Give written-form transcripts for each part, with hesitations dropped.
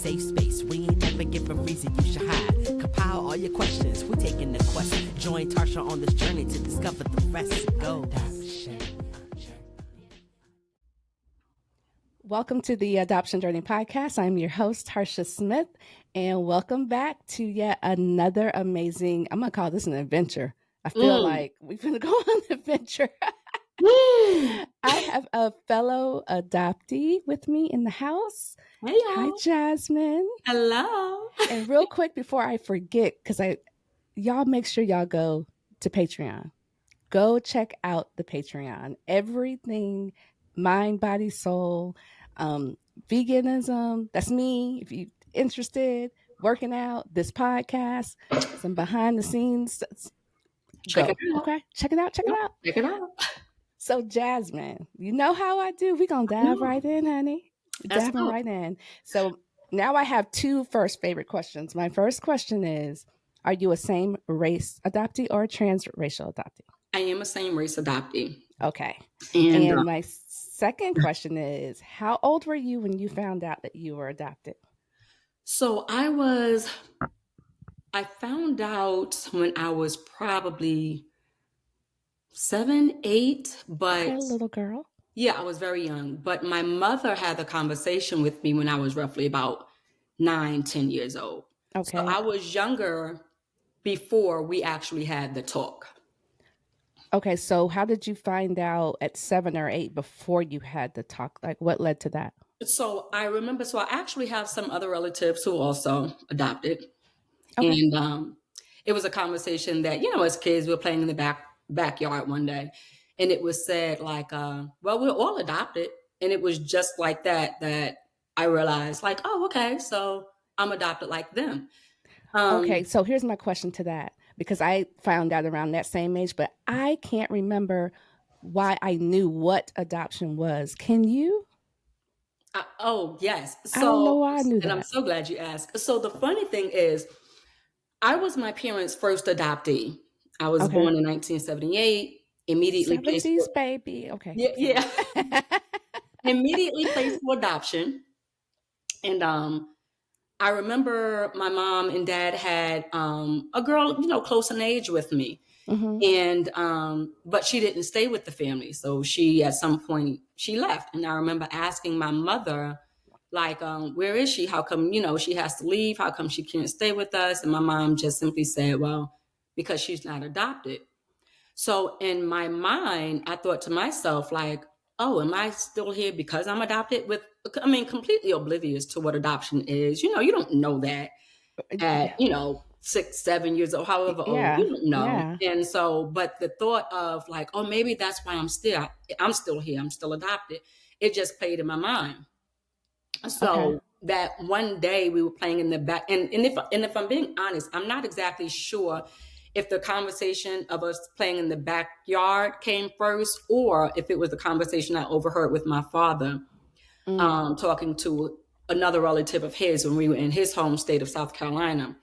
safe space. We ain't never give a reason you should hide. Compile all your questions, we taking the quest. Join Tarcia on this journey to discover the rest. Go. Welcome to the Adoption Journey Podcast. I'm your host, Tarcia Smith, and welcome back to yet another amazing, I'm going to call this an adventure. I feel like we're going to go on an adventure. I have a fellow adoptee with me in the house. Hey, y'all. Hi, Jasmine. Hello. And real quick before I forget, because y'all make sure y'all go to Patreon. Go check out the Patreon. Everything, mind, body, soul, veganism. That's me. If you're interested, working out, this podcast, some behind the scenes. Check it out. Okay, check it out. Check it out. So, Jasmine, you know how I do. We're going to dive right in, honey. Diving right in. So now I have two first favorite questions. My first question is, are you a same race adoptee or a transracial adoptee? I am a same race adoptee. Okay. And my second question is, how old were you when you found out that you were adopted? So I found out when I was probably 7, 8, but okay, little girl. Yeah, I was very young. But my mother had the conversation with me when I was roughly about 9, 10 years old. Okay. So I was younger before we actually had the talk. Okay, so how did you find out at 7 or 8 before you had the talk? Like, what led to that? So I remember, I actually have some other relatives who also adopted. Okay. And it was a conversation that, as kids, we were playing in the backyard one day. And it was said like, well, we're all adopted. And it was just like that I realized like, oh, okay, so I'm adopted like them. Okay, so here's my question to that, because I found out around that same age, but I can't remember why I knew what adoption was. Can you? Oh, yes. So, I don't know why I knew that. And I'm so glad you asked. So the funny thing is, I was my parents' first adoptee. I was born in 1978. Immediately 70s baby. Okay. Yeah. Immediately placed for adoption. And I remember my mom and dad had a girl, close in age with me. Mm-hmm. And but she didn't stay with the family. So she at some point she left. And I remember asking my mother, like, where is she? How come, she has to leave? How come she can't stay with us? And my mom just simply said, well, because she's not adopted. So in my mind, I thought to myself, like, oh, am I still here because I'm adopted? Completely oblivious to what adoption is. You don't know that at, 6, 7 years old, however old, you don't know. Yeah. And so, but the thought of like, oh, maybe that's why I'm still here. I'm still adopted. It just played in my mind. So that one day we were playing in the back, and if I'm being honest, I'm not exactly sure if the conversation of us playing in the backyard came first, or if it was the conversation I overheard with my father, talking to another relative of his when we were in his home state of South Carolina.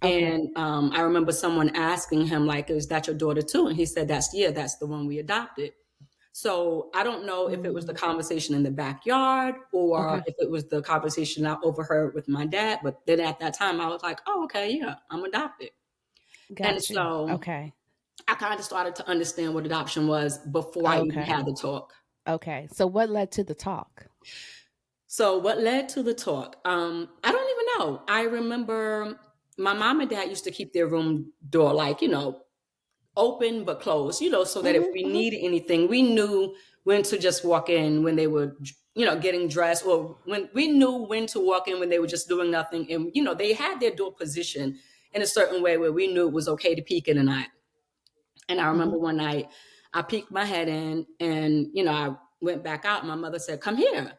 Okay. And I remember someone asking him, like, is that your daughter too? And he said, that's the one we adopted. So I don't know if it was the conversation in the backyard or if it was the conversation I overheard with my dad. But then at that time, I was like, oh, okay, yeah, I'm adopted. And so I kind of started to understand what adoption was before I even had the talk. Okay. So what led to the talk? So what led to the talk? I don't even know. I remember my mom and dad used to keep their room door, like, open but closed, so that if we needed anything, we knew when to just walk in when they were, getting dressed, or when we knew when to walk in when they were just doing nothing. And, they had their door positioned in a certain way where we knew it was okay to peek in the night. And I remember one night I peeked my head in and, I went back out. My mother said, come here.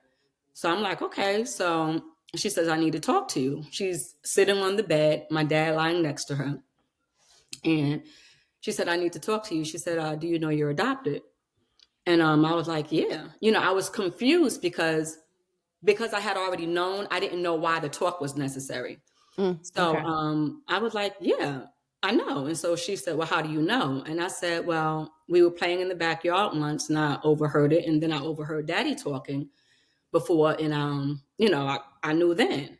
So I'm like, okay. So she says, I need to talk to you. She's sitting on the bed, my dad lying next to her. And she said, I need to talk to you. She said, do you know you're adopted? And I was like, yeah. I was confused because I had already known. I didn't know why the talk was necessary. I was like, yeah, I know. And so she said, well, how do you know? And I said, well, we were playing in the backyard once and I overheard it. And then I overheard Daddy talking before. And, I knew then.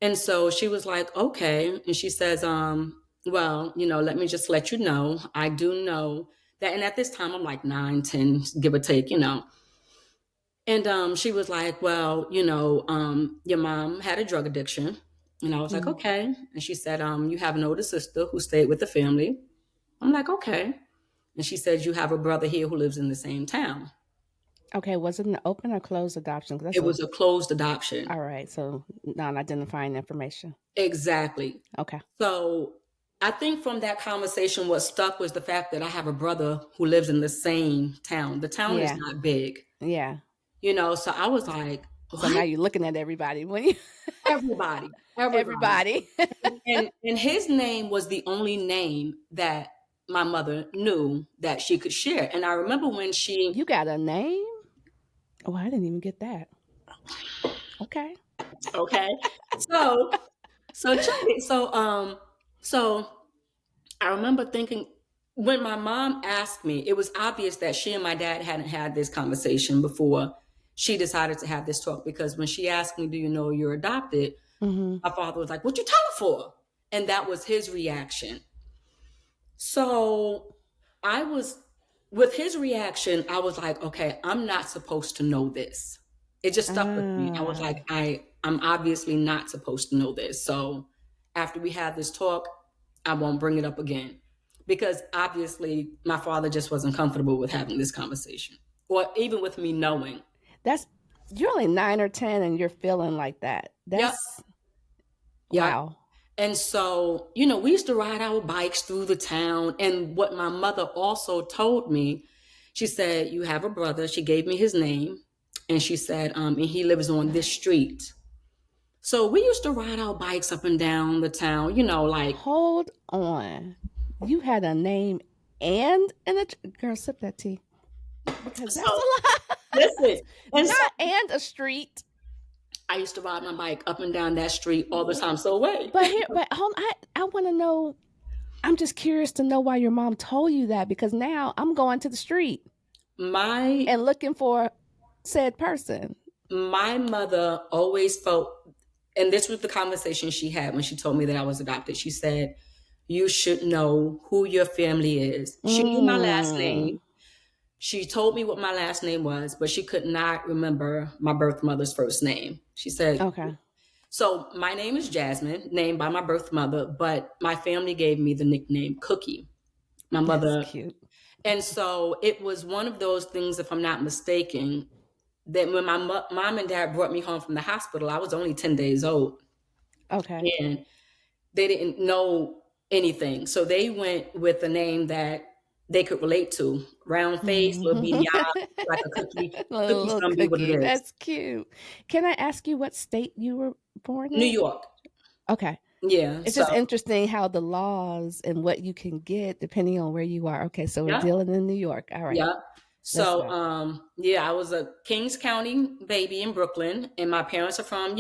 And so she was like, okay. And she says, well, let me just let you know. I do know that. And at this time, I'm like 9, 10, give or take. And she was like, well, your mom had a drug addiction. And I was like, okay. And she said, you have an older sister who stayed with the family. I'm like, okay. And she said, you have a brother here who lives in the same town. Okay, was it an open or closed adoption? It was a closed adoption. All right, so non-identifying information. Exactly. Okay. So I think from that conversation, what stuck was the fact that I have a brother who lives in the same town. The town is not big. Yeah. So I was like, what? So now you're looking at everybody when you Everybody. and his name was the only name that my mother knew that she could share. And I remember when You got a name? Oh, I didn't even get that. Okay. So I remember thinking, when my mom asked me, it was obvious that she and my dad hadn't had this conversation before she decided to have this talk, because when she asked me, do you know you're adopted? My father was like, what you tell her for? And that was his reaction. So with his reaction, I was like, okay, I'm not supposed to know this. It just stuck with me. I was like, I'm obviously not supposed to know this. So after we had this talk, I won't bring it up again, because obviously my father just wasn't comfortable with having this conversation, or even with me knowing. You're only 9 or 10 and you're feeling like that. That's wow. And so, we used to ride our bikes through the town. And what my mother also told me, she said, you have a brother. She gave me his name. And she said, and he lives on this street. So we used to ride our bikes up and down the town, like. Hold on. You had a name and girl, sip that tea. Because that's a lot. Listen. And a street. I used to ride my bike up and down that street all the time. So wait. But hold on, I want to know. I'm just curious to know why your mom told you that, because now I'm going to the street and looking for said person. My mother always felt, and this was the conversation she had when she told me that I was adopted. She said, you should know who your family is. She knew my last name. She told me what my last name was, but she could not remember my birth mother's first name. She said, okay. So my name is Jasmine, named by my birth mother, but my family gave me the nickname Cookie. My mother. That's cute. And so it was one of those things, if I'm not mistaken, that when my mom and dad brought me home from the hospital, I was only 10 days old. Okay. And they didn't know anything. So they went with a name that they could relate to. Round face, little beady eyes, like a cookie. little cookie. That's cute. Can I ask you what state you were born in? New York. Okay. Yeah. It's just interesting how the laws and what you can get depending on where you are. Okay, so we're dealing in New York. All right. Yeah. So I was a Kings County baby in Brooklyn, and my parents are from,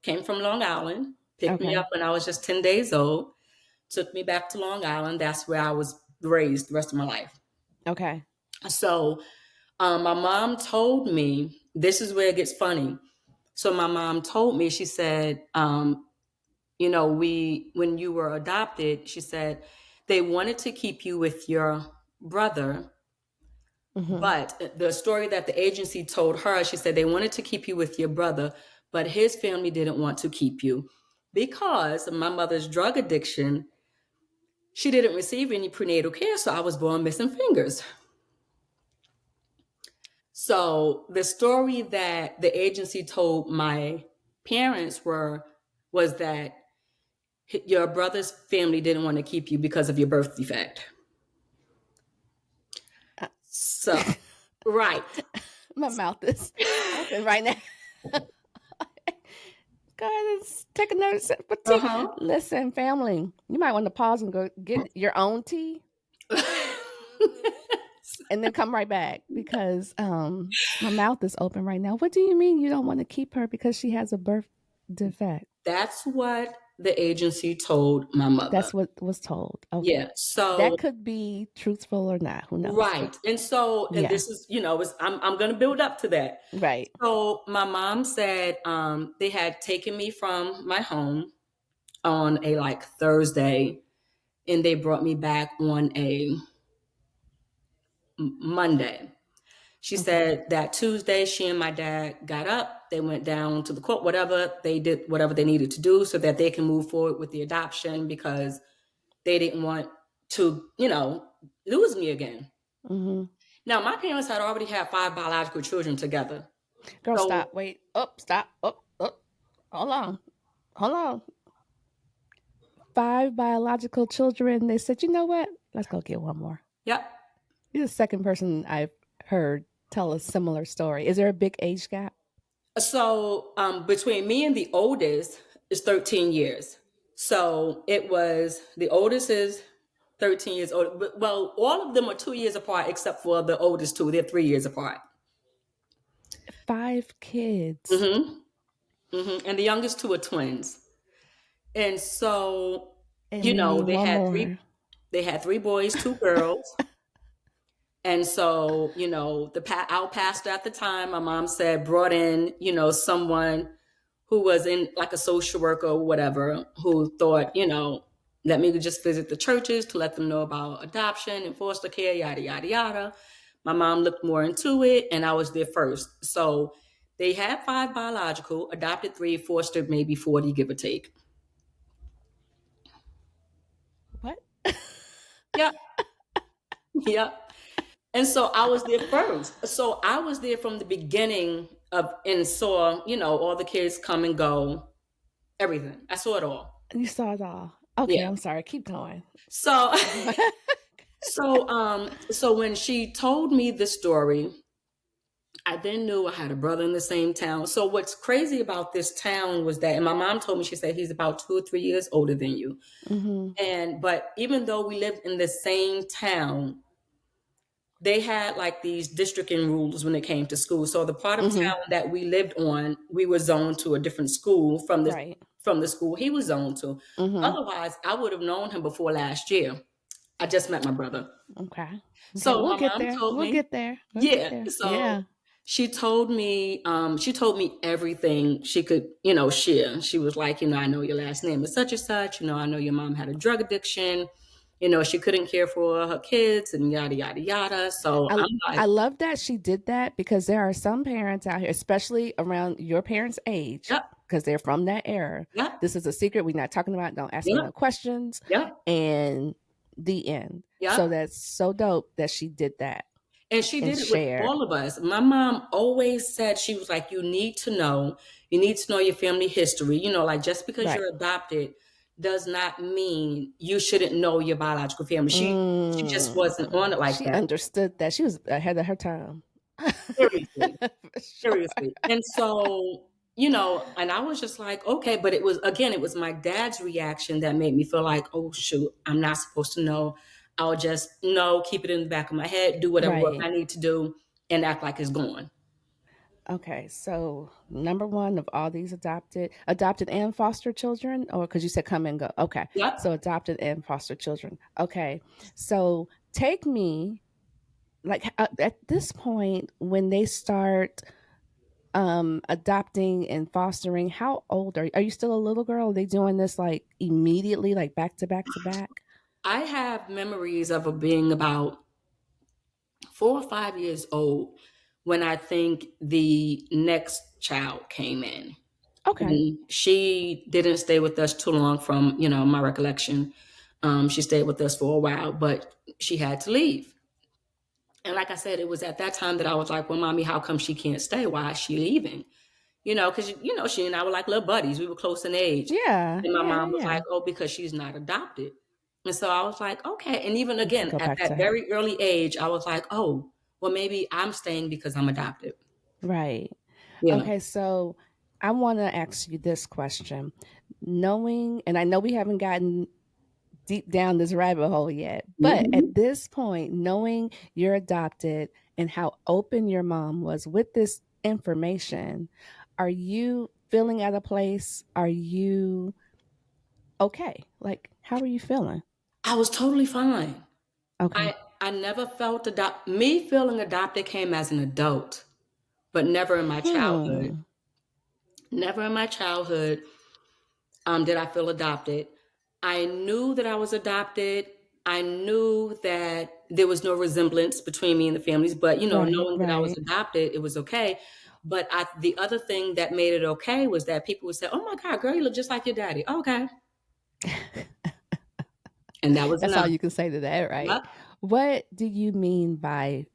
came from Long Island, picked me up when I was just 10 days old, took me back to Long Island. That's where I was raised the rest of my life. Okay. So my mom told me, this is where it gets funny. So my mom told me, she said, when you were adopted, she said, they wanted to keep you with your brother. But the story that the agency told her, she said they wanted to keep you with your brother, but his family didn't want to keep you because of my mother's drug addiction. She didn't receive any prenatal care, so I was born missing fingers. So the story that the agency told my parents was that your brother's family didn't want to keep you because of your birth defect. So, right. My mouth is open right now. Go ahead and take another sip of tea. Listen, family, you might want to pause and go get your own tea. And then come right back, because my mouth is open right now. What do you mean you don't want to keep her because she has a birth defect? That's what the agency told my mother. That's what was told. Okay. Yeah. So That could be truthful or not. Who knows? right. But And yeah, this is, I'm gonna build up to that. right. So my mom said they had taken me from my home on a like Thursday, and they brought me back on a Monday. She Okay. said that Tuesday, she and my dad got up. They went down to the court, whatever they did, whatever they needed to do so that they can move forward with the adoption because they didn't want to, lose me again. Mm-hmm. Now, my parents had already had 5 biological children together. Girl, So, stop. Wait. Up. Stop. Up. Up. Hold on. Hold on. 5 biological children. They said, you know what? Let's go get one more. yep. You're the second person I've heard tell a similar story. Is there a big age gap? So, between me and the oldest is 13 years. So it was the oldest is 13 years old. Well, all of them are 2 years apart except for the oldest two. They're 3 years apart. 5 kids. And the youngest two are twins. And so, And we need one more. they had 3 boys, 2 girls. And so, our pastor at the time, my mom said, brought in, someone who was in like a social worker or whatever, who thought, let me just visit the churches to let them know about adoption and foster care, yada, yada, yada. My mom looked more into it, and I was there first. So they had 5 biological, adopted 3, fostered maybe 40, give or take. What? Yep. Yep. And so I was there first. So I was there from the beginning and saw, all the kids come and go, everything. I saw it all. You saw it all. Okay, Yeah. I'm sorry. Keep going. So so when she told me the story, I then knew I had a brother in the same town. So what's crazy about this town was that, and my mom told me, she said he's about 2 or 3 years older than you. But even though we lived in the same town, they had like these districting rules when it came to school. So the part of town that we lived on, we were zoned to a different school from the school he was zoned to. Otherwise, I would have known him before last year. I just met my brother. Okay. Okay. So We'll my get mom there. told We'll me, get there. We'll get yeah. there. So Yeah. she told me everything she could, share. She was like, I know your last name is such and such. I know your mom had a drug addiction. She couldn't care for her kids and yada, yada, yada. So I'm like, I love that she did that because there are some parents out here, especially around your parents' age, yep, because they're from that era. yep, This is a secret. We're not talking about. Don't ask me yep, no questions. yep, And the end. So yep. that's so dope that she did that And she and did it with shared. all of us. My mom always said, she was like, you need to know your family history. Like just because Right. you're adopted does not mean you shouldn't know your biological family. She just wasn't on it like She that. understood that. She was ahead of her time. Seriously. For sure. Seriously. And so, and I was just like, okay, but it was my dad's reaction that made me feel like, oh shoot, I'm not supposed to know. I'll just keep it in the back of my head, do whatever work Right. I need to do, and act like it's gone. Okay, so number one of all these adopted and foster children, or because you said come and go. Okay, Yep. so adopted and foster children. Okay, so take me like at this point when they start adopting and fostering. How old are you still a little girl? Are they doing this like immediately, like back to back to back? I have memories of her being about 4 or 5 years old when I think the next child came in. Okay, And she didn't stay with us too long from, my recollection. She stayed with us for a while, but she had to leave. And like I said, it was at that time that I was like, well, mommy, how come she can't stay? Why is she leaving? Because, she and I were like little buddies. We were close in age. yeah, And my yeah, mom was yeah. like, oh, because she's not adopted. And so I was like, okay. And even again, Go at back to that her. very early age, I was like, oh, well, maybe I'm staying because I'm adopted. Right. Yeah. Okay, so I want to ask you this question. Knowing, and I know we haven't gotten deep down this rabbit hole yet, but Mhm. at this point, knowing you're adopted and how open your mom was with this information, are you feeling at a place? Are you okay? Like, how were you feeling? I was totally fine. Okay. I never felt me feeling adopted came as an adult, but never in my childhood. Hmm. Never in my childhood did I feel adopted. I knew that I was adopted. I knew that there was no resemblance between me and the families, but Right. knowing that I was Right. adopted, it was okay. But the other thing that made it okay was that people would say, "Oh my God, girl, you look just like your daddy." Okay, and that was That's all enough. you can say to that, right? Yep. What do you mean by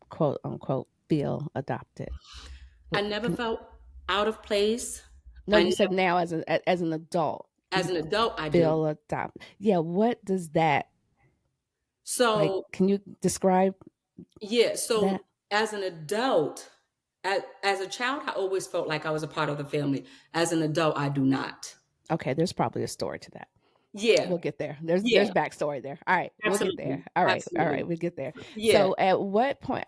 quote unquote feel adopted? I never felt out of place. No, I you said never, now as an adult as you an adult, I do. feel adopted. Yeah, what does that like? So Can you describe yeah, so that? as an adult, as a child, I always felt like I was a part of the family. As an adult, I do not. Okay, there's probably a story to that. Yeah, We'll get there. There's yeah, backstory there. All right, we'll get there. absolutely, All right, absolutely. we'll get there. Yeah, So at what point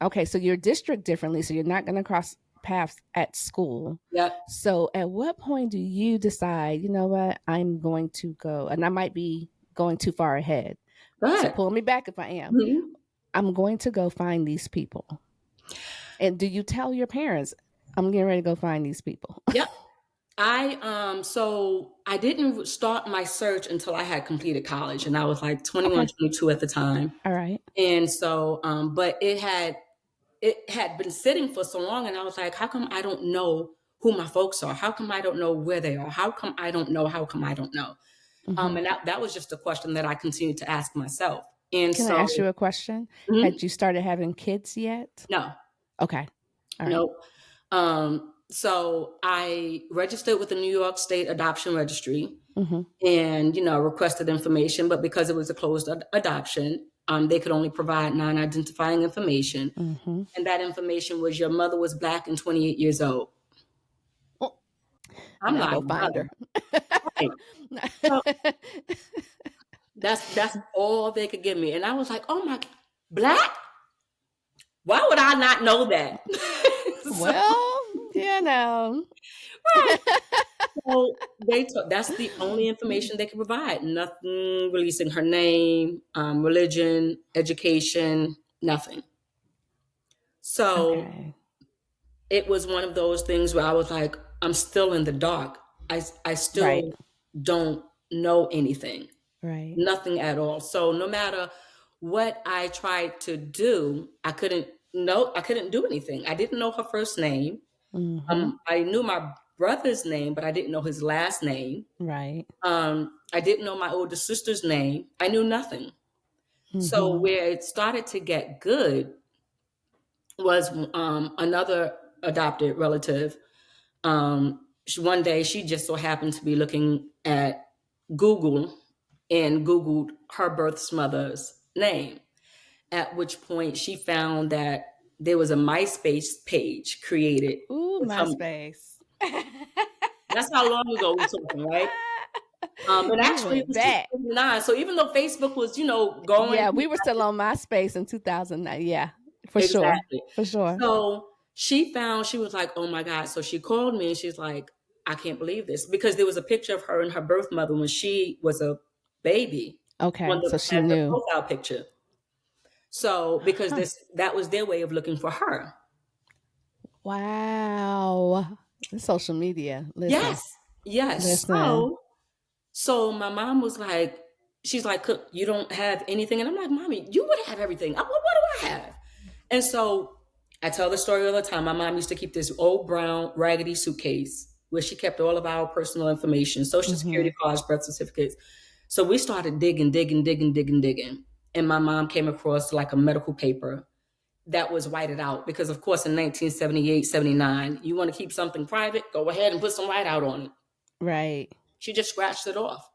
okay, so you're district differently, so you're not going to cross paths at school. yep. So at what point do you decide, you know what, I'm going to go, and I might be going too far ahead. Go So ahead. pull me back if I am. Mhm. I'm going to go find these people. And do you tell your parents, I'm getting ready to go find these people? Yep. So I didn't start my search until I had completed college, and I was like 21, Okay. 22 at the time. All right. And so, but it had been sitting for so long, and I was like, how come I don't know who my folks are? How come I don't know where they are? How come I don't know? How come I don't know? Hmm. And that was just a question that I continued to ask myself. And Can I so, ask you a question? mhm, Had you started having kids yet? no, Okay. All right. no. So I registered with the New York State Adoption Registry Mm-hmm. and, requested information, but because it was a closed adoption, they could only provide non-identifying information. Mm-hmm. And that information was your mother was Black and 28 years old. I'm Now like, go find brother, her. right. So that's all they could give me. And I was like, oh my, Black? Why would I not know that? So, Well, you know. right. So they took that's the only information they could provide. Nothing releasing her name, religion, education, nothing. So Okay. it was one of those things where I was like, I'm still in the dark. I Right. still don't know anything. Right. Nothing at all. So no matter what I tried to do, I couldn't do anything. I didn't know her first name. Mm-hmm. I knew my brother's name, but I didn't know his last name. Right. I didn't know my older sister's name. I knew nothing. So Mm-hmm. where it started to get good was another adopted relative. One day she just so happened to be looking at Google and Googled her birth mother's name, at which point she found that there was a MySpace page created Ooh, with some. MySpace. That's how long ago we're talking, right? And You actually, it went was back. 2009. So even though Facebook was, going Yeah, we were still on MySpace in 2009. Yeah, for sure. exactly. For sure. So she was like, "Oh my God!" So she called me and she's like, "I can't believe this," because there was a picture of her and her birth mother when she was a baby on Okay, the so she as the knew. profile picture. So because Huh. that was their way of looking for her. Wow. The social media. Listen. Yes, yes. Listen. So my mom was like, she's like, "Cook, you don't have anything," and I'm like, "Mommy, you would have everything. What do I have?" And so I tell the story all the time. My mom used to keep this old brown raggedy suitcase where she kept all of our personal information, social Mm-hmm. security cards, birth certificates. So we started digging, digging, digging, digging, digging. And my mom came across like a medical paper that was whited out because, of course, in 1978, 79, you want to keep something private, go ahead and put some white out on it. Right. She just scratched it off.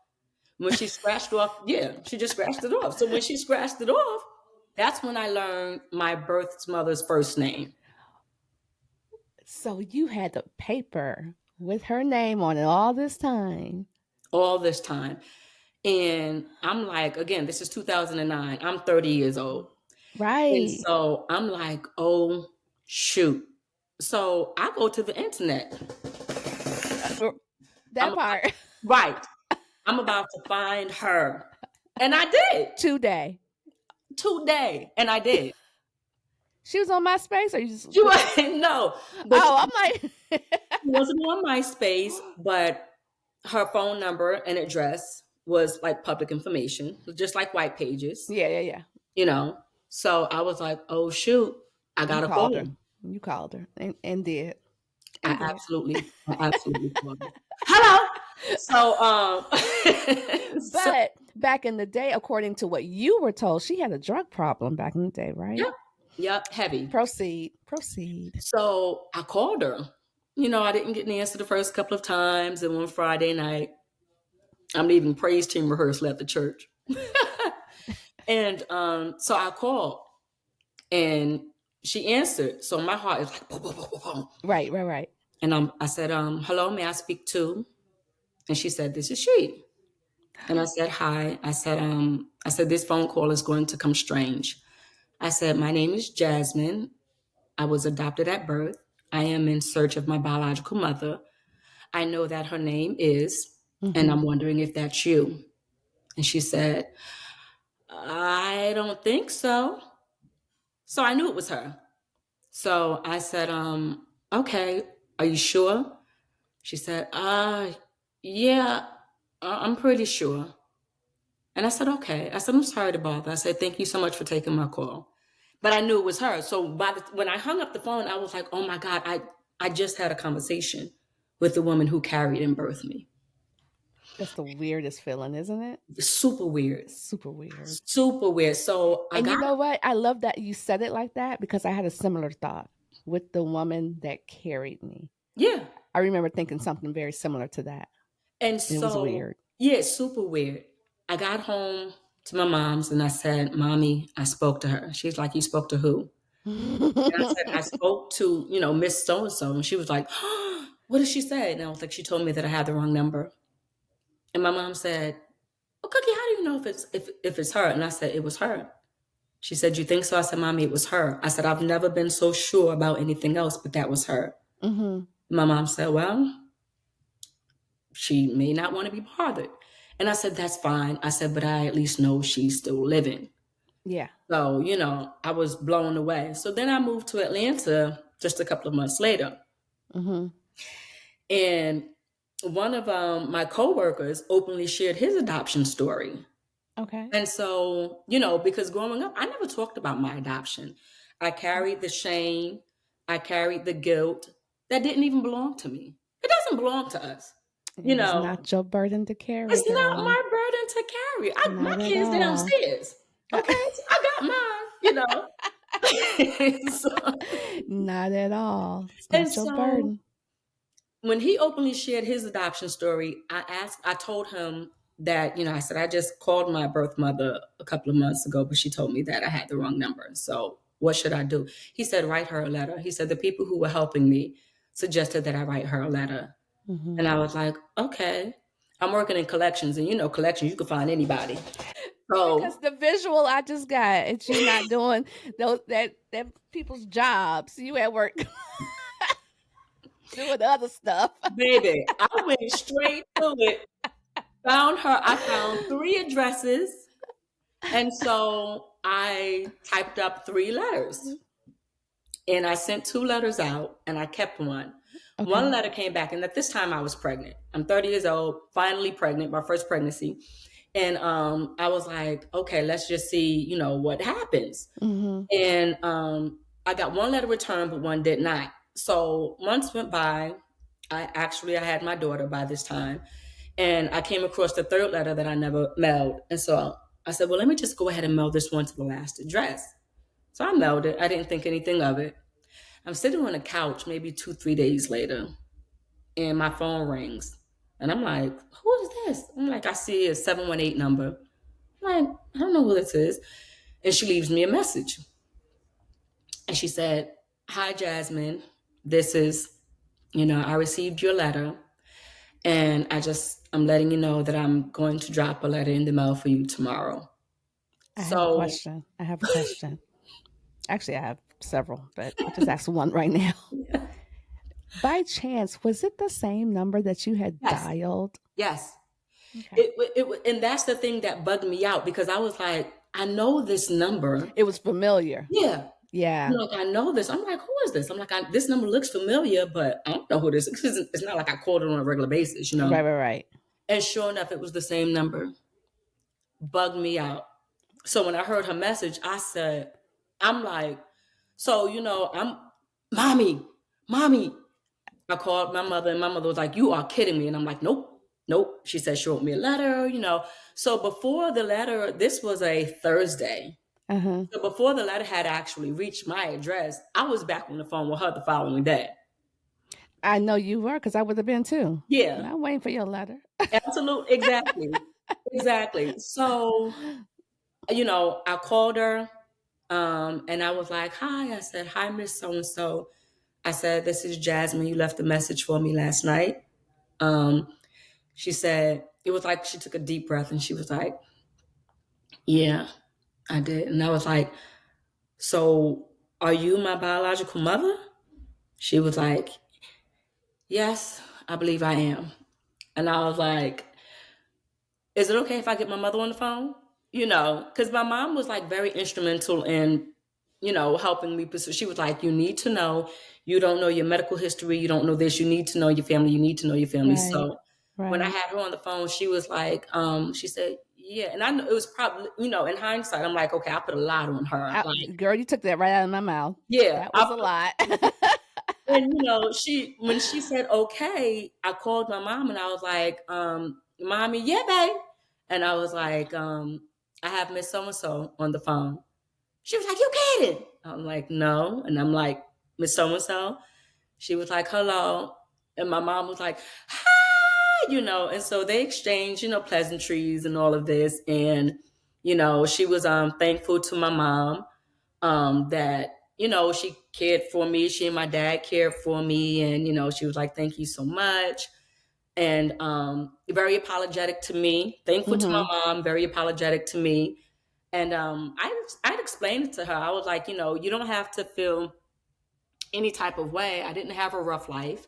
When she scratched off, yeah, she just scratched it off. So when she scratched it off, that's when I learned my birth mother's first name. So you had the paper with her name on it all this time. All this time. And I'm like, again, this is 2009. I'm 30 years old. And Right. so I'm like, oh, shoot. So I go to the internet. That part. Right. I'm about to find her. And I did. Today. And I did. She was on MySpace, or you just She was no, but I'm like she wasn't on MySpace, but her phone number and address was like public information, just like white pages. Yeah. You know. So I was like, oh shoot, I You gotta called call her. her. You called her and did. I And did. absolutely called her. Hello. So But back in the day, according to what you were told, she had a drug problem back in the day, right? Yep, heavy. Proceed. So I called her. You know, I didn't get an answer the first couple of times, and one Friday night, I'm leaving praise team rehearsal at the church. And so I called, and she answered. So my heart is like boom, boom, boom, boom, boom. Right. And I said, hello, may I speak to? And she said, this is she. And I said, hi. I said, this phone call is going to come strange. I said, my name is Jasmine. I was adopted at birth. I am in search of my biological mother. I know that her name is, and I'm wondering if that's you. And she said, I don't think so. So I knew it was her. So I said, okay, are you sure? She said, yeah, I'm pretty sure. And I said, okay. I said, I'm sorry to bother. I said, thank you so much for taking my call. But I knew it was her. So when I hung up the phone, I was like, oh my God, I just had a conversation with the woman who carried and birthed me. That's the weirdest feeling, isn't it? It's super weird. Super weird. Super weird. So you know what? I love that you said it like that, because I had a similar thought with the woman that carried me. Yeah. I remember thinking something very similar to that. And so it was weird. Yeah, it's super weird. I got home to my mom's and I said, Mommy, I spoke to her. She's like, you spoke to who? And I said, I spoke to, Miss So-and-so. And she was like, oh, what did she say? And I was like, she told me that I had the wrong number. And my mom said, well, Cookie, how do you know if it's her? And I said, it was her. She said, you think so? I said, Mommy, it was her. I said, I've never been so sure about anything else, but that was her. My mom said, well, she may not want to be bothered. And I said, that's fine. I said, but I at least know she's still living. Yeah. So, I was blown away. So then I moved to Atlanta just a couple of months later. And one of my coworkers openly shared his adoption story. Okay. And so, because growing up, I never talked about my adoption. I carried the shame. I carried the guilt that didn't even belong to me. It doesn't belong to us. It's not your burden to carry. It's not my burden to carry. My kids downstairs. Okay, I got mine. So, not at all. It's not your burden. When he openly shared his adoption story, I told him that, I said, I just called my birth mother a couple of months ago, but she told me that I had the wrong number. So what should I do? He said, write her a letter. He said, the people who were helping me suggested that I write her a letter. And I was like, okay. I'm working in collections, and collections, you can find anybody. So, because the visual I just got, it's you not doing that people's jobs. You at work doing other stuff. Baby, I went straight to it. Found her. I found 3 addresses. And so I typed up 3 letters. And I sent 2 letters out, and I kept one. Okay. One letter came back, and at this time I was pregnant. I'm 30 years old, finally pregnant, my first pregnancy. And I was like, okay, let's just see, what happens. And I got 1 letter returned, but 1 did not. So months went by. I had my daughter by this time. And I came across the 3rd letter that I never mailed. And so I said, well, let me just go ahead and mail this one to the last address. So I mailed it. I didn't think anything of it. I'm sitting on a couch maybe 2-3 days later, and my phone rings. And I'm like, who is this? I'm like, I see a 718 number. I'm like, I don't know who this is. And she leaves me a message. And she said, hi, Jasmine. This is, I received your letter. And I'm letting you know that I'm going to drop a letter in the mail for you tomorrow. I have a question. Actually, I have several, but I'll just ask one right now. By chance, was it the same number that you had Yes, dialed? yes. Okay. And that's the thing that bugged me out because I was like, I know this number. It was familiar. Yeah. Yeah. Like, I know this. I'm like, who is this? I'm like, this number looks familiar, but I don't know who this is. It's not like I called it on a regular basis, Right. And sure enough, it was the same number. Bugged me out. So when I heard her message, I'm like, so, mommy. I called my mother, and my mother was like, you are kidding me. And I'm like, nope. She said she wrote me a letter, So before the letter, this was a Thursday. Uh-huh. So before the letter had actually reached my address, I was back on the phone with her the following day. I know you were, because I would have been too. Yeah. I'm waiting for your letter. Absolutely. Exactly. So, I called her, and I was like, hi. I said, hi, Miss So-and-so. I said, this is Jasmine. You left a message for me last night. She said, it was like she took a deep breath and she was like, yeah, I did. And I was like, so are you my biological mother? She was like, yes, I believe I am. And I was like, is it okay if I get my mother on the phone? Because my mom was like very instrumental in, helping me pursue. She was like, you need to know, you don't know your medical history. You don't know this. You need to know your family. You need to know your family. Right. So when I had her on the phone, she was like, she said, yeah. And I know it was probably, in hindsight, I'm like, okay, I put a lot on her. Girl, you took that right out of my mouth. Yeah. That was a lot. And, when she said, okay, I called my mom and I was like, mommy, yeah, babe. And I was like, I have Miss So-and-so on the phone. She was like, you kidding? I'm like, no. And I'm like, Miss So-and-so? She was like, hello. And my mom was like, hi, and so they exchanged, pleasantries and all of this. And, she was thankful to my mom that, she cared for me. She and my dad cared for me. And, she was like, thank you so much. And very apologetic to me. Thankful to my mom, very apologetic to me. And I'd explained it to her. I was like, you don't have to feel any type of way. I didn't have a rough life.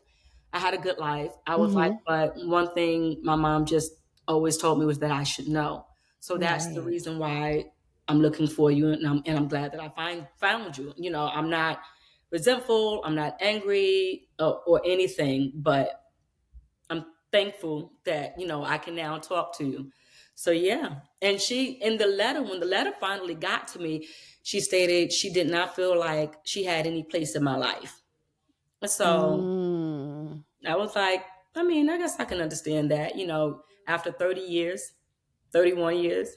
I had a good life. I was like, but one thing my mom just always told me was that I should know. So that's the reason why I'm looking for you, and I'm glad that I found you. I'm not resentful. I'm not angry or anything, but I'm thankful that I can now talk to you. So yeah, and in the letter, when the letter finally got to me, she stated she did not feel like she had any place in my life. So I was like, I guess I can understand that. After 30 years, 31 years,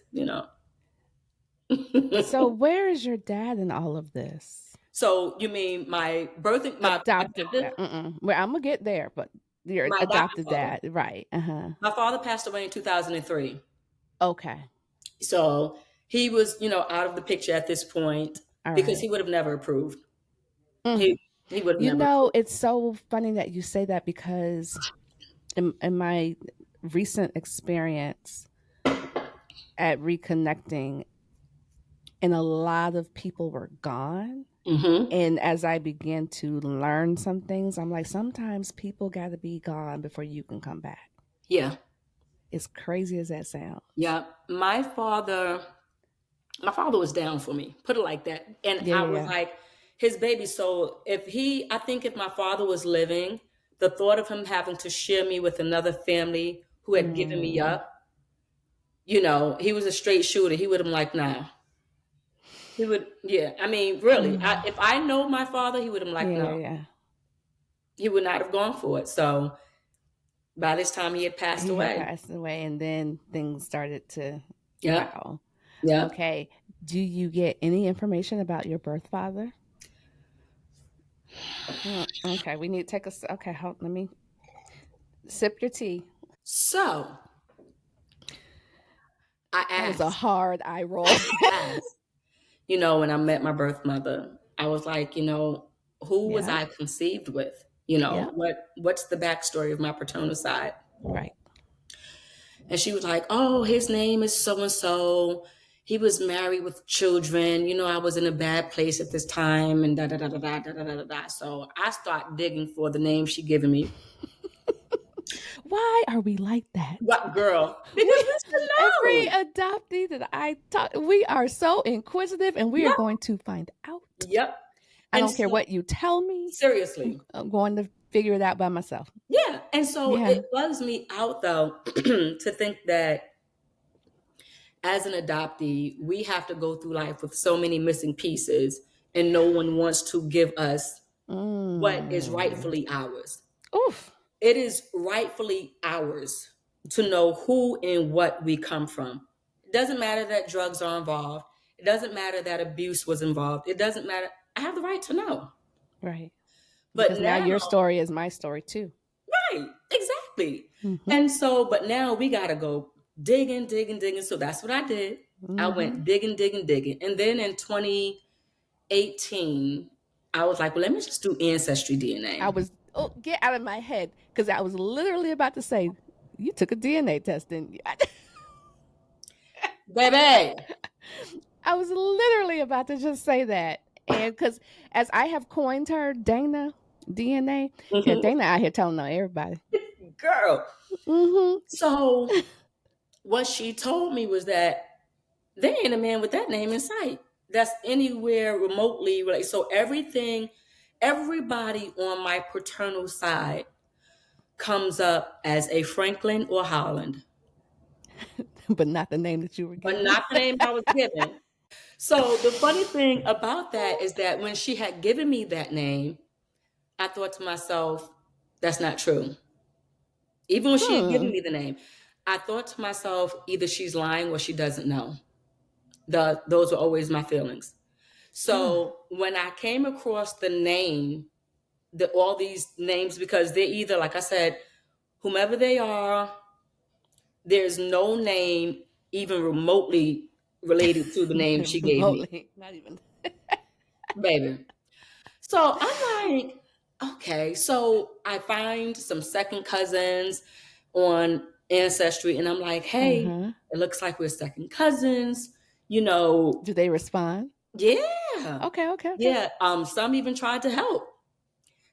So where is your dad in all of this? So you mean my Adopted dad? Well, I'm gonna get there, but your my adopted father. dad, right? My father passed away in 2003. Okay. So he was, out of the picture at this point because he would have never approved. He would have never. It's so funny that you say that because in my recent experience at reconnecting, and a lot of people were gone. And as I began to learn some things, I'm like, sometimes people got to be gone before you can come back. Yeah. As crazy as that sounds. Yeah. My father was down for me, put it like that. And I was like his baby. So I think if my father was living, the thought of him having to share me with another family who had given me up, he was a straight shooter. He would have been like, nah. He would, yeah. Really, if I know my father, he would have been like, no. Yeah. He would not have gone for it. So by this time, he had passed away. And then things started to. Yeah. Wow. Yeah. Okay. Do you get any information about your birth father? Okay, we need to take a. Okay, let me sip your tea. So I asked. That was a hard eye roll. When I met my birth mother, I was like, who was I conceived with? What's the backstory of my paternal side? Right. And she was like, oh, his name is so-and-so. he was married with children. You know, I was in a bad place at this time, and da da da da da da da da da. So I start digging for the name she given me. Why are we like that? What girl? Because We, we should every know. adoptee that I talk, we are so inquisitive, and we are Yep. going to find out. Yep. I And don't care so, what you tell me. seriously. I'm going to figure it out by myself. Yeah. And so Yeah. it bugs me out though to think that as an adoptee, we have to go through life with so many missing pieces and no one wants to give us what is rightfully ours. Oof. It is rightfully ours to know who and what we come from. It doesn't matter that drugs are involved. It doesn't matter that abuse was involved. It doesn't matter. I have the right to know. Right. But Because now your story is my story too. right, exactly. Mm-hmm. And so, but now we got to go digging, digging, digging. So that's what I did. Mm-hmm. I went digging, digging, digging. And then in 2018, I was like, well, let me just do ancestry DNA. I was, get out of my head, because I was literally about to say, you took a DNA test, didn't you? Baby. I was literally about to just say that. And because as I have coined her, Dana DNA, yeah, Dana out here telling on everybody. Girl. Mm-hmm. So what she told me was that there ain't a man with that name in sight that's anywhere remotely related. So everybody on my paternal side comes up as a Franklin or Holland. But not the name that you were given. But not the name I was given. So the funny thing about that is that when she had given me that name, I thought to myself, that's not true. Even when she had given me the name, I thought to myself, either she's lying or she doesn't know. Those were always my feelings. So when I came across the name, all these names, because they're either, like I said, whomever they are, there's no name even remotely related to the name she gave me. Not even. Baby. So I'm like, okay. So I find some second cousins on Ancestry, and I'm like, hey, it looks like we're second cousins. You know, Do they respond? yeah. Okay. Yeah. Some even tried to help.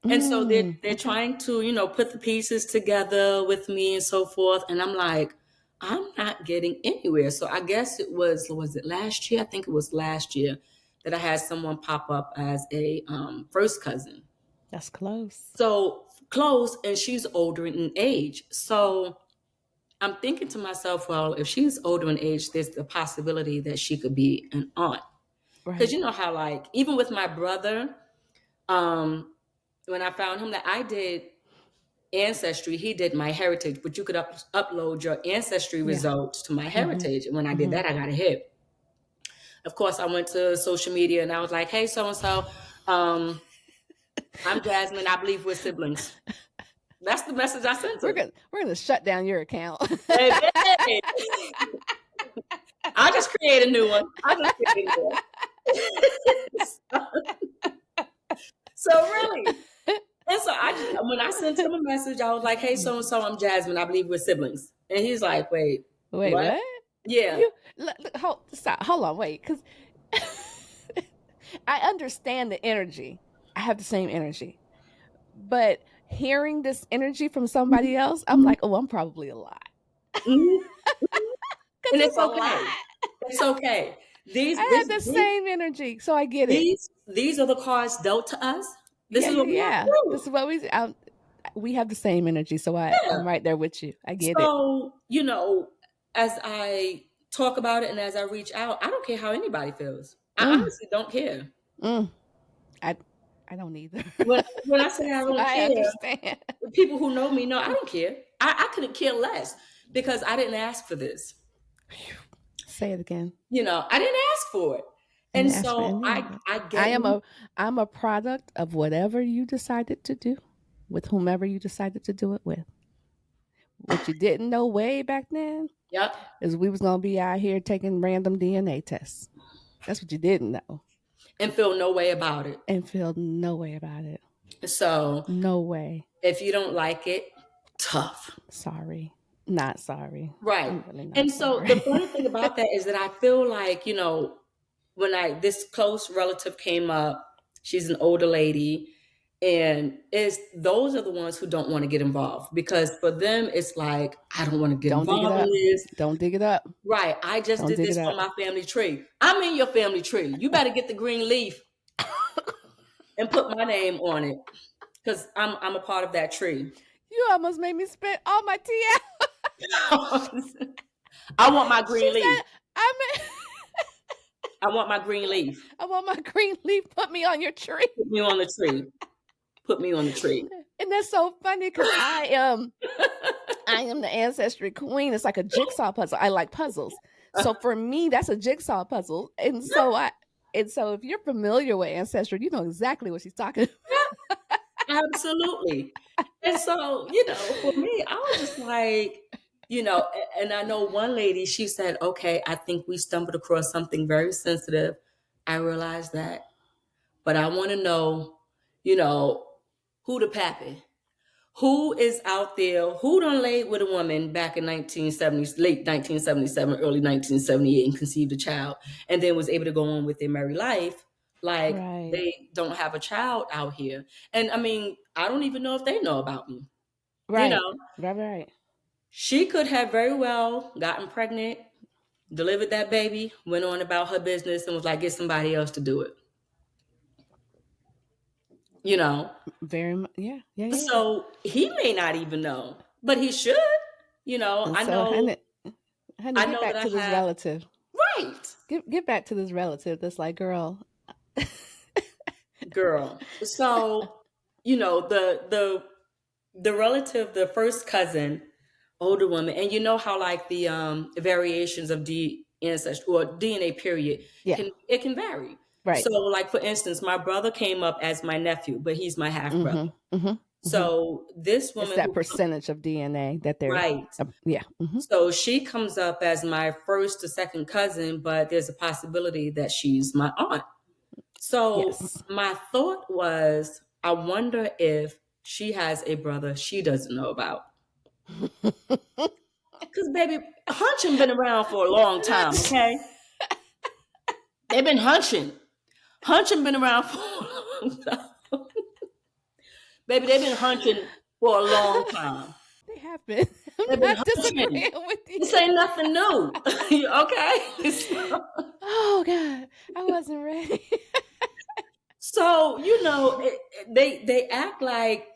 And so they're trying to, you know, put the pieces together with me and so forth. And I'm like, I'm not getting anywhere. So I guess was it last year? I think it was last year that I had someone pop up as a first cousin. That's close. So close, and she's older in age. So I'm thinking to myself, well, if she's older in age, there's the possibility that she could be an aunt. Because you know how, like, even with my brother, when I found him, that I did Ancestry, he did my heritage, but you could upload your ancestry results to my heritage. And when I did that, I got a hit. Of course, I went to social media and I was like, hey, so-and-so, I'm Jasmine. I believe we're siblings. That's the message I sent her. We're gonna shut down your account. I'll just create a new one. So really. And so when I sent him a message, I was like, hey, so-and-so, I'm Jasmine. I believe we're siblings. And he's like, wait, what? Yeah. Hold on, wait. Because I understand the energy. I have the same energy. But hearing this energy from somebody else, I'm like, oh, I'm probably a lot. And it's okay. It's okay. I have the same energy, so I get it. These are the cards dealt to us. This is what we have. This is what we have the same energy, so I'm right there with you. I get it. So, you know, as I talk about it and as I reach out, I don't care how anybody feels. I honestly don't care. I don't either. When I say I don't care, I understand. People who know me know I don't care. I couldn't care less because I didn't ask for this. Say it again. You know, I didn't ask for it. And so I'm a product of whatever you decided to do with whomever you decided to do it with. What you didn't know way back then is we was going to be out here taking random DNA tests. That's what you didn't know. And feel no way about it. So no way. If you don't like it, tough. Sorry. Not sorry. Right. I'm really not And so sorry. the funny thing about that is that I feel like, when this close relative came up, she's an older lady, and those are the ones who don't want to get involved, because for them it's like, I don't want to get Don't dig it involved in up. this. Don't dig it up. Right. I just Don't did dig this it for up. my family tree. I'm in your family tree. You better get the green leaf and put my name on it, because I'm a part of that tree. You almost made me spit all my tea out. I want my She green leaf. said, I want my green leaf. I want my green leaf. Put me on your tree. Put me on the tree. Put me on the tree. And that's so funny because I am the ancestry queen. It's like a jigsaw puzzle. I like puzzles. So for me, that's a jigsaw puzzle. And so if you're familiar with ancestry, you know exactly what she's talking about. Absolutely. And so, for me, I was just like, and I know one lady, she said, okay, I think we stumbled across something very sensitive. I realized that. But I want to know, who the pappy? Who is out there? Who done laid with a woman back in 1970s, late 1977, early 1978, and conceived a child, and then was able to go on with their married life? Like, Right. they don't have a child out here. And I mean, I don't even know if they know about me. Right. Right. She could have very well gotten pregnant, delivered that baby, went on about her business, and was like, get somebody else to do it. Very much. Yeah. So he may not even know, but he should. I So, know. honey, I get know back that to I this have. relative. Right. Get back to this relative that's like, girl. Girl. So, the relative, the first cousin, older woman, and you know how like the variations of ancestry or DNA period can vary. Right. So, like for instance, my brother came up as my nephew, but he's my half brother. So this woman, it's that percentage of DNA that they're right. Yeah. So she comes up as my first or second cousin, but there's a possibility that she's my aunt. So my thought was, I wonder if she has a brother she doesn't know about. Because baby, hunching been around for a long time, okay? They've been hunching. Hunching been around for a long time. Baby, they've been hunching for a long time. They have been. They've been disagreeing with you. This ain't nothing new. Okay? Oh, God. I wasn't ready. So, they act like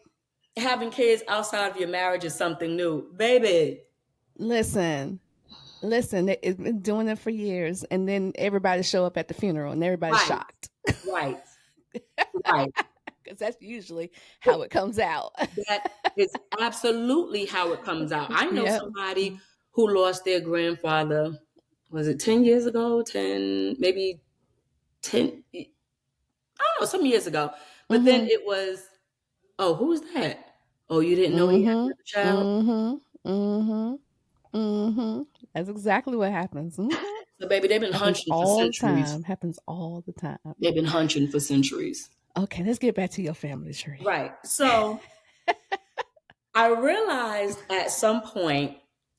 having kids outside of your marriage is something new. Baby. Listen, they've been doing it for years, and then everybody show up at the funeral, and everybody's shocked. Right. Because that's usually how it comes out. That is absolutely how it comes out. I know somebody who lost their grandfather, was it 10 years ago? 10, maybe 10, I don't know, some years ago. But then it was, oh, who's that? Oh, you didn't know he had a child? That's exactly what happens. So, baby, they've been hunching for centuries. Happens all the time. They've been hunching for centuries. Okay, let's get back to your family tree. Right. So I realized at some point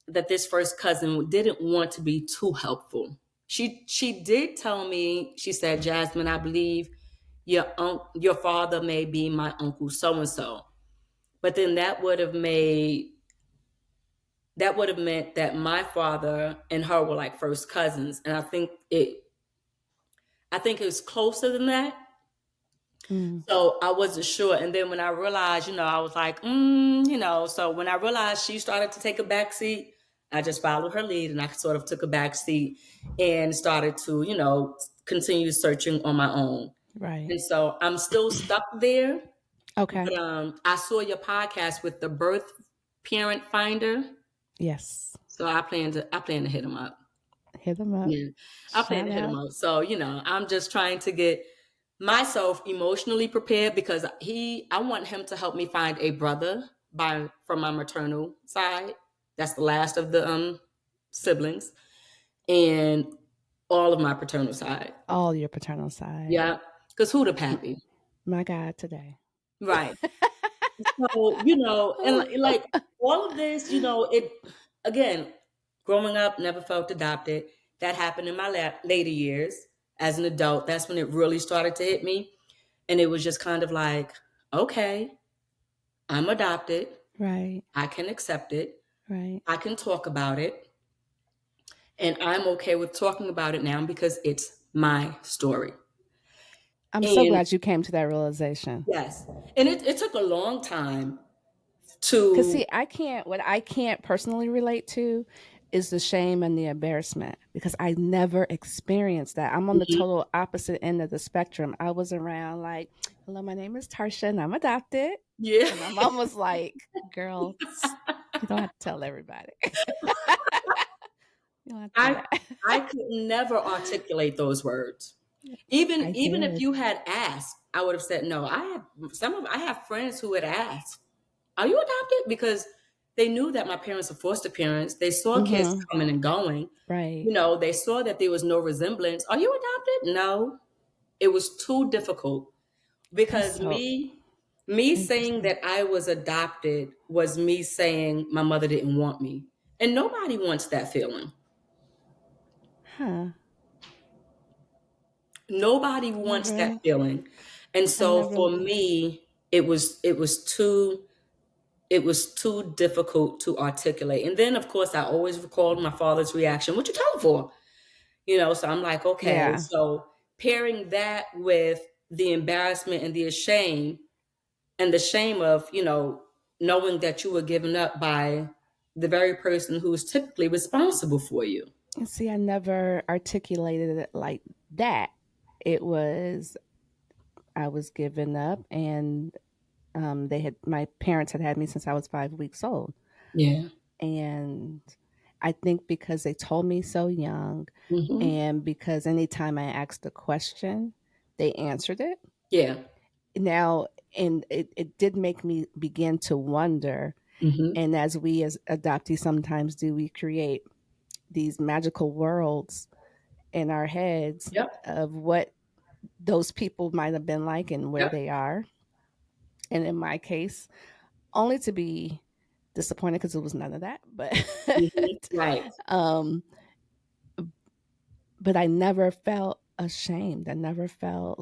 that this first cousin didn't want to be too helpful. She did tell me, she said, Jasmine, I believe your father may be my uncle so-and-so. But then that would have meant that my father and her were like first cousins. And I think it was closer than that. So I wasn't sure. And then when I realized, I was like, so when I realized she started to take a back seat, I just followed her lead, and I sort of took a back seat and started to, continue searching on my own. Right. And so I'm still stuck there. Okay. But I saw your podcast with the birth parent finder. Yes. So I plan to hit him up. Hit him up. Yeah. I plan to hit him up. So, I'm just trying to get myself emotionally prepared, because I want him to help me find a brother from my maternal side. That's the last of the siblings, and all of my paternal side. All your paternal side. Yeah, because who the pappy? My God, today. Right. So, and like all of this, again, growing up, never felt adopted. That happened in my later years as an adult. That's when it really started to hit me. And it was just kind of like, okay, I'm adopted. Right. I can accept it. Right. I can talk about it. And I'm okay with talking about it now because it's my story. I'm so And glad you came to that realization. yes, and it took a long time Cause to, see, what I can't personally relate to is the shame and the embarrassment because I never experienced that. I'm on the mhm, total opposite end of the spectrum. I was around like, hello, my name is Tarcia and I'm adopted. yeah. And my mom was like, girl, you don't have to tell everybody. You don't have to do I that. I could never articulate those words. I Even if did. you had asked, I would have said no. I have friends who had asked, "Are you adopted?" Because they knew that my parents were foster parents. They saw kids Mm-hmm. coming and going. Right. You know, they saw that there was no resemblance. Are you adopted? No. It was too difficult That's because so me saying interesting. that I was adopted was me saying my mother didn't want me. And nobody wants that feeling. Huh. Nobody wants that Never, feeling. And I so never, for me, it was too difficult to articulate. And then of course I always recalled my father's reaction. What you telling for? You know, so I'm like, okay. yeah. So pairing that with the embarrassment and the shame of, knowing that you were given up by the very person who is typically responsible for you. And see, I never articulated it like that. It was I was given up, and my parents had me since I was 5 weeks old, Yeah. and I think because they told me so young, Hmm. and because anytime I asked a question, they answered it. Yeah. Now, and it did make me begin to wonder. Hmm. And as we as adoptees sometimes do, we create these magical worlds in our heads Yep. of what those people might have been like and where Yep. they are. And in my case, only to be disappointed because it was none of that. But Hmm. Right. um, but I never felt ashamed. I never felt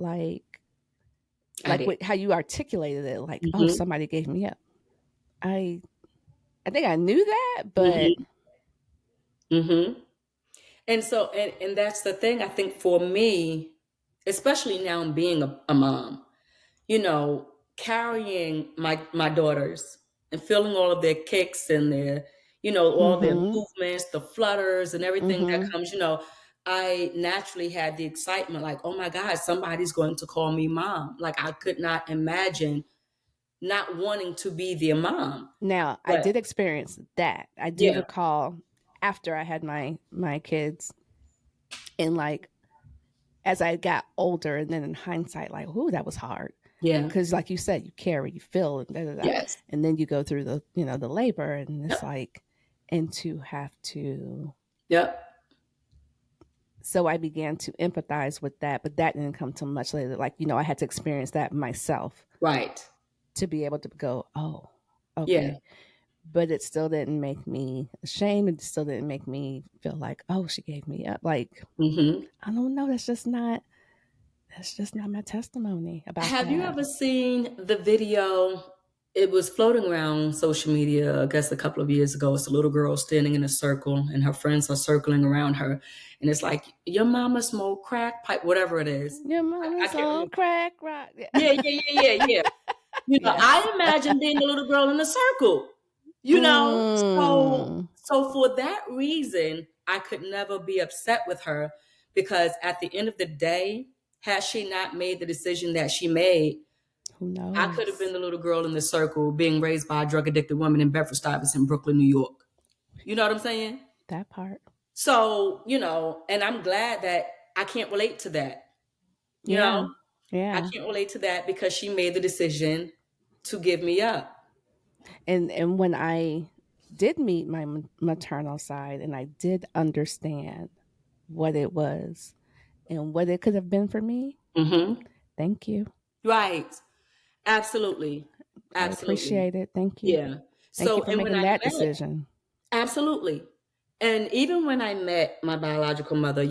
I did. how you articulated it, like, oh, Hmm. somebody gave me up. I I think I knew that, but Hmm. Hmm. And so, and that's the thing. I think for me, especially now being a mom, carrying my daughters and feeling all of their kicks and their, all their mm-hmm, movements, the flutters and everything that mm-hmm. comes, I naturally had the excitement like, oh my God, somebody's going to call me mom. Like I could not imagine not wanting to be their mom. Now I But did experience that. I do yeah, recall after I had my kids, and like as I got older, and then in hindsight, like, ooh, that was hard. yeah, Because, like you said, you carry, you feel, and da da da, yes, and then you go through the labor, and it's yep, like, and to have to. yep, So I began to empathize with that, but that didn't come till much later. Like, I had to experience that myself right, to be able to go, oh, yeah, okay. But it still didn't make me ashamed. It still didn't make me feel like, oh, she gave me up. Like, hmm. I don't know. That's just not my testimony about Have you that. ever seen the video? It was floating around social media, I guess a couple of years ago. It's a little girl standing in a circle and her friends are circling around her. And it's like, your mama smoked crack pipe, whatever it is. Your I mama's can't on remember. crack rock. Yeah. Yeah, yeah, yeah, yeah, yeah. Yes. I imagine being a little girl in a circle, So, Mm. so for that reason, I could never be upset with her because at the end of the day, had she not made the decision that she made, Who I could have been knows? the little girl in the circle being raised by a drug addicted woman in Bedford Stuyvesant, Brooklyn, New York. You know what I'm saying? That part. So, and I'm glad that I can't relate to that. You Yeah. know, I Yeah. can't relate to that because she made the decision to give me up. And when I did meet my maternal side, and I did understand what it was and what it could have been for me, Hmm. thank you. Right. Absolutely. I Absolutely. appreciate it. Thank you. Yeah. Thank you So, for and when making I that met, decision. Absolutely. And even when I met my biological mother,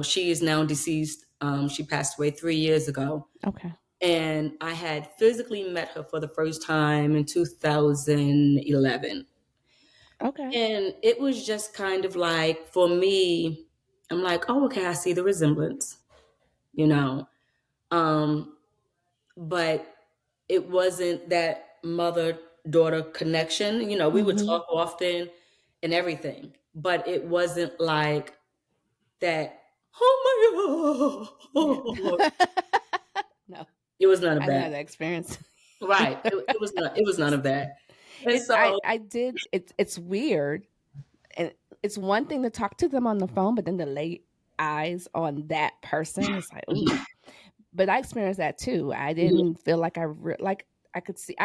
she is now deceased. She passed away 3 years ago. Okay. And I had physically met her for the first time in 2011. Okay. And it was just kind of like, for me, I'm like, oh, okay, I see the resemblance, you know. Um, but it wasn't that mother daughter connection. We would Mm-hmm. talk often and everything, but it wasn't like that. Oh Yeah. my God. No, It was none of I didn't that. have that experience. Right. It was not. It was none of that. And so, I did. It's weird, and it's one thing to talk to them on the phone, but then to lay eyes on that person, it's like, ooh. But I experienced that too. I mhm, didn't feel like like I could see.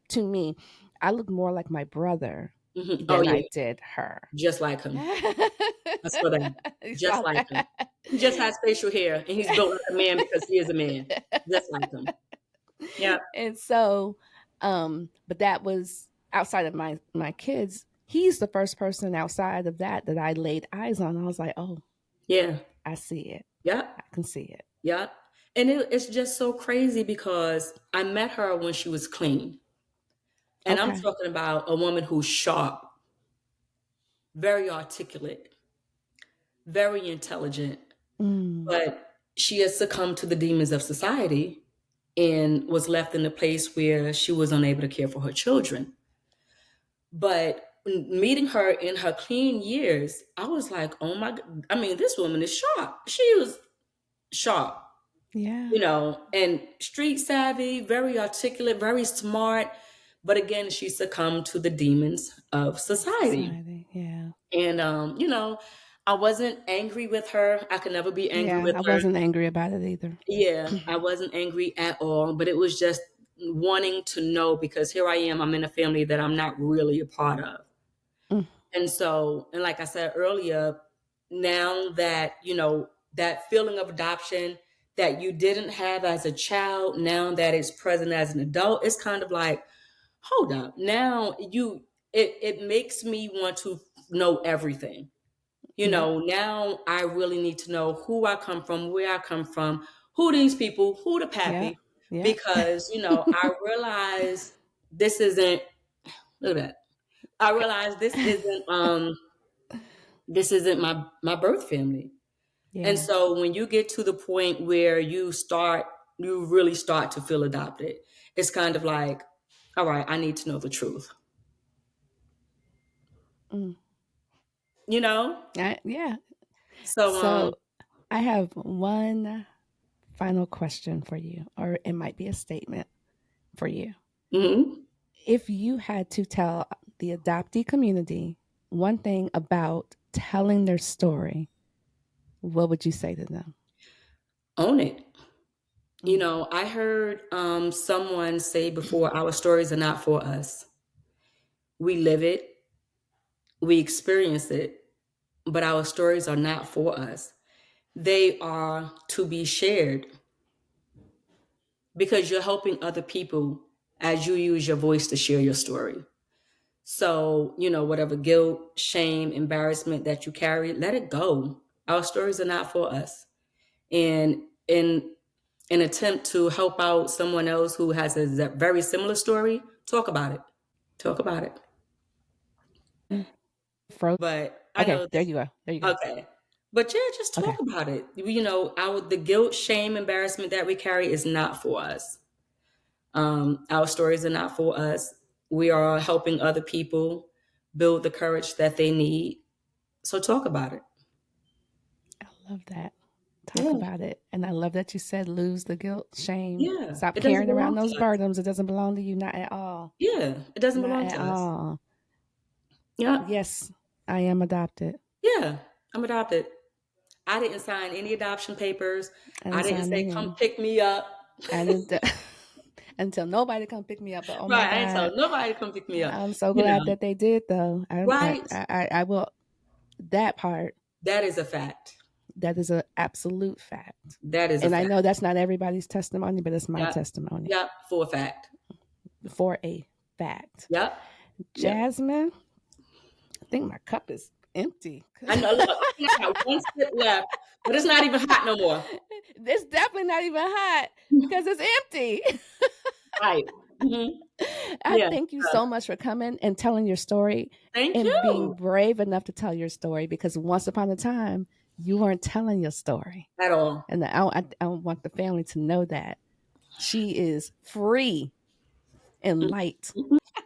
To me, I looked more like my brother mhm. Oh than I yeah, did her. just like him. That's for that. You Just saw like him. that? He just has facial hair, and he's built like a man because he is a man. Just like him. Yeah. And so, but that was outside of my kids. He's the first person outside of that I laid eyes on. I was like, oh, Yeah. I see it. Yeah. I can see it. Yeah. And it's just so crazy because I met her when she was clean. And I'm Okay. talking about a woman who's sharp, very articulate, very intelligent, Mm, but she has succumbed to the demons of society and was left in a place where she was unable to care for her children. But meeting her in her clean years, I was like, oh my God. I mean, this woman is sharp. She was sharp, yeah. and street savvy, very articulate, very smart. But again, she succumbed to the demons of society. Society. Yeah. And, I wasn't angry with her. I could never be angry Yeah. with I her. wasn't angry about it either. Yeah, I wasn't angry at all, but it was just wanting to know because here I am, I'm in a family that I'm not really a part of. Mm, And so, and like I said earlier, now that, that feeling of adoption that you didn't have as a child, now that it's present as an adult, it's kind of like, hold up. Now it makes me want to know everything. yeah. Now I really need to know who I come from, where I come from, who these people, who the Yeah. pappy, Yeah. because, I realize this isn't, look at that. I realize this isn't my birth family. And Yeah. so when you get to the point where you really start to feel adopted, it's kind of like, all right, I need to know the truth. Mm. You know? Yeah. So So I have one final question for you, or it might be a statement for you. mhm. If you had to tell the adoptee community one thing about telling their story, what would you say to them? Own it. Mm, I heard someone say before, our stories are not for us. We live it, we experience it, but our stories are not for us. They are to be shared because you're helping other people as you use your voice to share your story. So, whatever guilt, shame, embarrassment that you carry, let it go. Our stories are not for us. And in an attempt to help out someone else who has a very similar story, talk about it. Talk about it. mm. Frozen. But I Okay, know, there you go. There you go. okay. But yeah, just talk Okay. about it. The guilt, shame, embarrassment that we carry is not for us. Our stories are not for us. We are helping other people build the courage that they need. So talk about it. I love that. Talk Yeah, about it. And I love that you said lose the guilt, shame. yeah. Stop It doesn't carrying around belong those to us. burdens. It doesn't belong to you. Not at all. Yeah, it doesn't Not belong at to us. all. Yeah, Yes, I am adopted. yeah. I'm adopted. I didn't sign any adoption papers. I I didn't didn't sign say any. come pick me up. I didn't until nobody come pick me up. But oh my Right, I ain't God, told nobody to come pick me up. I'm so You glad know, that they did though. right? I will that part. That is a fact. That is an absolute fact. That is a And I fact. know that's not everybody's testimony, but it's my Yep. testimony Yep. For a fact. for a fact. Yep. Yep. Jasmine, I think my cup is empty. I know. Look, I got one sip left, but it's not even hot no more. It's definitely not even hot because it's empty. Right. Mm-hmm. I Yeah. thank you so much for coming and telling your story Thank and being you. brave enough to tell your story, because once upon a time you weren't telling your story. At all. And I want the family to know that she is free and light.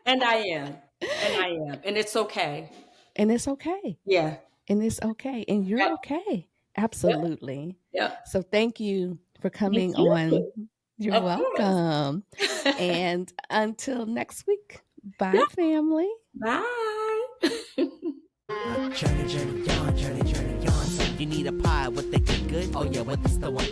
And I am. And I am. And it's okay. And it's okay. Yeah. And it's okay. And you're Yep. okay. Absolutely. Yep. So thank you for coming Thank you. on. You're Of course. welcome. And until next week, bye, Yeah. family. Bye. Journey, journey on, journey, journey on. You need a pie with the good, good? Oh yeah, what's the one?